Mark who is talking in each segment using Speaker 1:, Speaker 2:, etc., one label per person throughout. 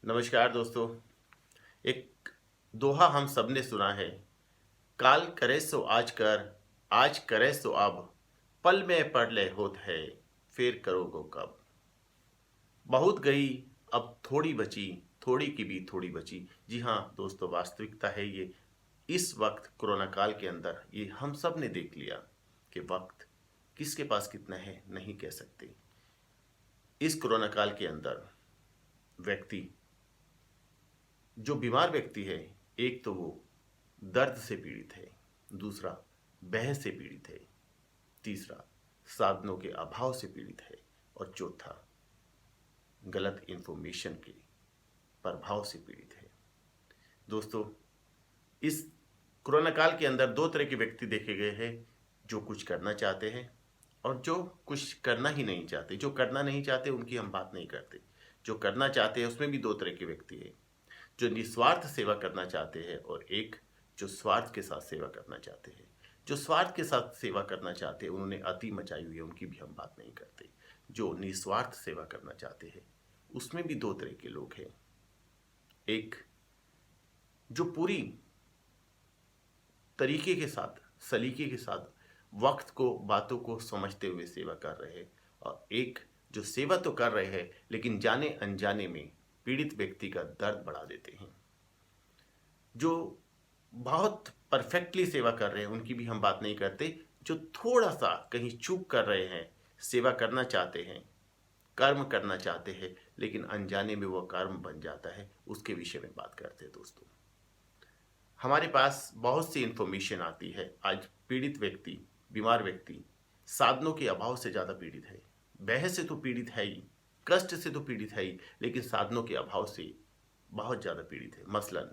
Speaker 1: नमस्कार दोस्तों। एक दोहा हम सबने सुना है। काल करे सो आज कर, आज करे सो अब, पल में पड़ ले होत है, फिर करोगो कब। बहुत गई, अब थोड़ी बची, थोड़ी की भी थोड़ी बची। जी हाँ दोस्तों, वास्तविकता है ये। इस वक्त कोरोना काल के अंदर ये हम सब ने देख लिया कि वक्त किसके पास कितना है नहीं कह सकते। इस कोरोना काल के अंदर व्यक्ति, जो बीमार व्यक्ति है, एक तो वो दर्द से पीड़ित है, दूसरा बहस से पीड़ित है, तीसरा साधनों के अभाव से पीड़ित है, और चौथा गलत इंफॉर्मेशन के प्रभाव से पीड़ित है। दोस्तों, इस कोरोना काल के अंदर दो तरह के व्यक्ति देखे गए हैं, जो कुछ करना चाहते हैं और जो कुछ करना ही नहीं चाहते। जो करना नहीं चाहते उनकी हम बात नहीं करते, जो करना चाहते हैं उसमें भी दो तरह के व्यक्ति हैं। जो निस्वार्थ सेवा करना चाहते हैं और एक जो स्वार्थ के साथ सेवा करना चाहते हैं। जो स्वार्थ के साथ सेवा करना चाहते हैं उन्होंने अति मचाई हुई है, उनकी भी हम बात नहीं करते। जो निस्वार्थ सेवा करना चाहते हैं उसमें भी दो तरह के लोग हैं। एक जो पूरी तरीके के साथ, सलीके के साथ वक्त को, बातों को समझते हुए सेवा कर रहे हैं, और एक जो सेवा तो कर रहे हैं लेकिन जाने अनजाने में पीड़ित व्यक्ति का दर्द बढ़ा देते हैं। जो बहुत परफेक्टली सेवा कर रहे हैं उनकी भी हम बात नहीं करते। जो थोड़ा सा कहीं चूक कर रहे हैं, सेवा करना चाहते हैं, कर्म करना चाहते हैं लेकिन अनजाने में वो कर्म बन जाता है, उसके विषय में बात करते हैं। दोस्तों, हमारे पास बहुत सी इंफॉर्मेशन आती है। आज पीड़ित व्यक्ति, बीमार व्यक्ति साधनों के अभाव से ज़्यादा पीड़ित है। बहस से तो पीड़ित है ही, कष्ट से तो पीड़ित है ही, लेकिन साधनों के अभाव से बहुत ज़्यादा पीड़ित है। मसलन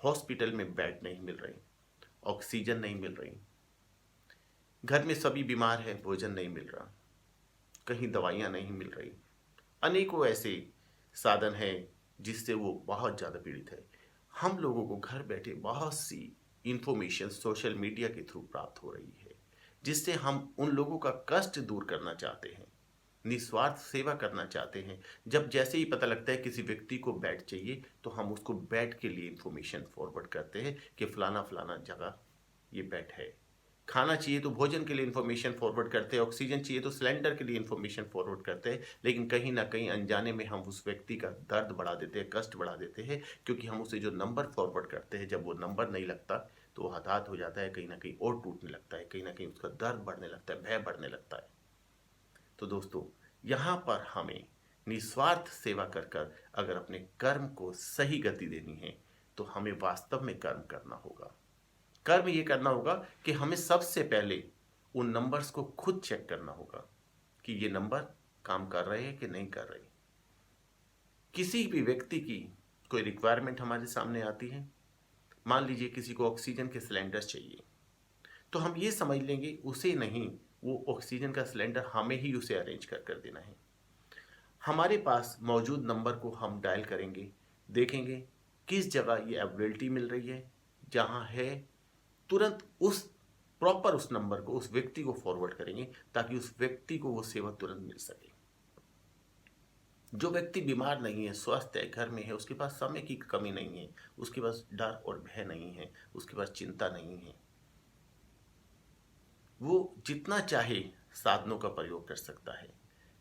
Speaker 1: हॉस्पिटल में बेड नहीं मिल रही, ऑक्सीजन नहीं मिल रही, घर में सभी बीमार हैं, भोजन नहीं मिल रहा, कहीं दवाइयाँ नहीं मिल रही। अनेकों ऐसे साधन हैं जिससे वो बहुत ज़्यादा पीड़ित है। हम लोगों को घर बैठे बहुत सी इंफॉर्मेशन सोशल मीडिया के थ्रू प्राप्त हो रही है, जिससे हम उन लोगों का कष्ट दूर करना चाहते हैं, निस्वार्थ सेवा करना चाहते हैं। जब जैसे ही पता लगता है किसी व्यक्ति को बेड चाहिए तो हम उसको बेड के लिए इंफॉर्मेशन फॉरवर्ड करते हैं कि फलाना फलाना जगह ये बेड है। खाना चाहिए तो भोजन के लिए इंफॉर्मेशन फॉरवर्ड करते हैं, ऑक्सीजन चाहिए तो सिलेंडर के लिए इंफॉर्मेशन फॉरवर्ड करते हैं। लेकिन कहीं ना कहीं अनजाने में हम उस व्यक्ति का दर्द बढ़ा देते हैं, कष्ट बढ़ा देते हैं, क्योंकि हम उसे जो नंबर फॉरवर्ड करते हैं, जब वो नंबर नहीं लगता तो वो हताहत हो जाता है, कहीं ना कहीं और टूटने लगता है, कहीं ना कहीं उसका दर्द बढ़ने लगता है, भय बढ़ने लगता है। तो दोस्तों, यहाँ पर हमें निस्वार्थ सेवा कर कर अगर अपने कर्म को सही गति देनी है तो हमें वास्तव में कर्म करना होगा। कर्म ये करना होगा कि हमें सबसे पहले उन नंबर्स को खुद चेक करना होगा कि ये नंबर काम कर रहे हैं कि नहीं कर रहे। किसी भी व्यक्ति की कोई रिक्वायरमेंट हमारे सामने आती है, मान लीजिए किसी को ऑक्सीजन के सिलेंडर चाहिए, तो हम ये समझ लेंगे उसे नहीं, वो ऑक्सीजन का सिलेंडर हमें ही उसे अरेंज कर कर देना है। हमारे पास मौजूद नंबर को हम डायल करेंगे, देखेंगे किस जगह ये अवेलेबिलिटी मिल रही है, जहाँ है तुरंत उस प्रॉपर उस नंबर को उस व्यक्ति को फॉरवर्ड करेंगे ताकि उस व्यक्ति को वो सेवा तुरंत मिल सके। जो व्यक्ति बीमार नहीं है, स्वस्थ है, घर में है, उसके पास समय की कमी नहीं है, उसके पास डर और भय नहीं है, उसके पास चिंता नहीं है, वो जितना चाहे साधनों का प्रयोग कर सकता है,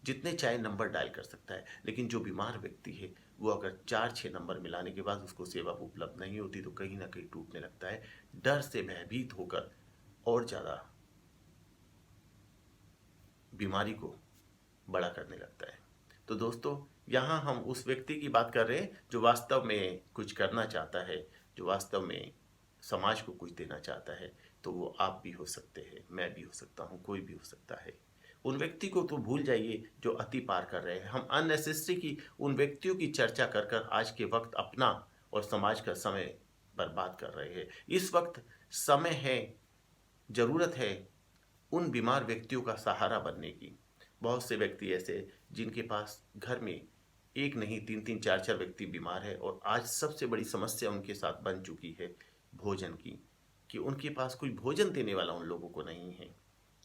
Speaker 1: जितने चाहे नंबर डायल कर सकता है। लेकिन जो बीमार व्यक्ति है वो अगर 4-6 नंबर मिलाने के बाद उसको सेवा उपलब्ध नहीं होती तो कहीं ना कहीं टूटने लगता है, डर से भयभीत होकर और ज़्यादा बीमारी को बड़ा करने लगता है। तो दोस्तों, यहाँ हम उस व्यक्ति की बात कर रहे हैं जो वास्तव में कुछ करना चाहता है, जो वास्तव में समाज को कुछ देना चाहता है। तो वो आप भी हो सकते हैं, मैं भी हो सकता हूँ, कोई भी हो सकता है। उन व्यक्ति को तो भूल जाइए जो अति पार कर रहे हैं। हम अननेसेसरी की उन व्यक्तियों की चर्चा कर कर आज के वक्त अपना और समाज का समय बर्बाद कर रहे हैं। इस वक्त समय है, ज़रूरत है उन बीमार व्यक्तियों का सहारा बनने की। बहुत से व्यक्ति ऐसे जिनके पास घर में एक नहीं, 3-3, 4-4 व्यक्ति बीमार है, और आज सबसे बड़ी समस्या उनके साथ बन चुकी है भोजन की, कि उनके पास कोई भोजन देने वाला उन लोगों को नहीं है।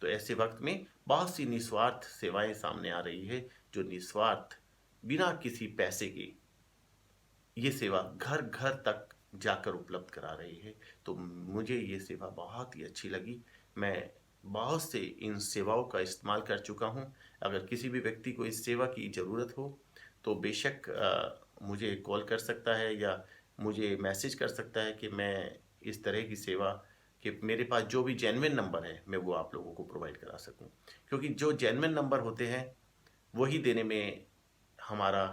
Speaker 1: तो ऐसे वक्त में बहुत सी निस्वार्थ सेवाएं सामने आ रही है, जो निस्वार्थ बिना किसी पैसे के ये सेवा घर घर तक जाकर उपलब्ध करा रही है। तो मुझे ये सेवा बहुत ही अच्छी लगी। मैं बहुत से इन सेवाओं का इस्तेमाल कर चुका हूँ। अगर किसी भी व्यक्ति को इस सेवा की ज़रूरत हो तो बेशक मुझे कॉल कर सकता है या मुझे मैसेज कर सकता है कि मैं इस तरह की सेवा कि मेरे पास जो भी जेन्युइन नंबर है मैं वो आप लोगों को प्रोवाइड करा सकूं। क्योंकि जो जेन्युइन नंबर होते हैं वही देने में हमारा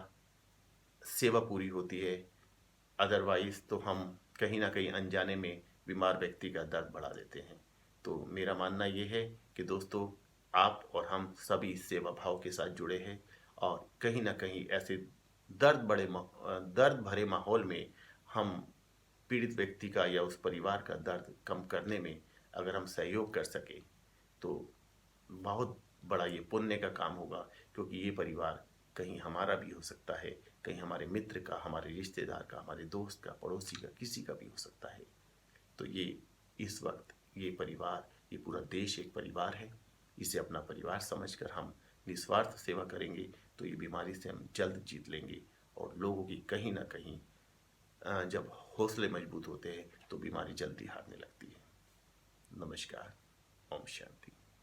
Speaker 1: सेवा पूरी होती है। अदरवाइज तो हम कहीं ना कहीं अनजाने में बीमार व्यक्ति का दर्द बढ़ा देते हैं। तो मेरा मानना ये है कि दोस्तों, आप और हम सभी सेवा भाव के साथ जुड़े हैं और कहीं ना कहीं ऐसे दर्द भरे माहौल में हम पीड़ित व्यक्ति का या उस परिवार का दर्द कम करने में अगर हम सहयोग कर सके तो बहुत बड़ा ये पुण्य का काम होगा। क्योंकि ये परिवार कहीं हमारा भी हो सकता है, कहीं हमारे मित्र का, हमारे रिश्तेदार का, हमारे दोस्त का, पड़ोसी का, किसी का भी हो सकता है। तो ये इस वक्त ये परिवार, ये पूरा देश एक परिवार है। इसे अपना परिवार समझकर हम निस्वार्थ सेवा करेंगे तो ये बीमारी से हम जल्द जीत लेंगे। और लोगों की कहीं ना कहीं जब हौसले मजबूत होते हैं तो बीमारी जल्दी हारने लगती है। नमस्कार। ओम शांति।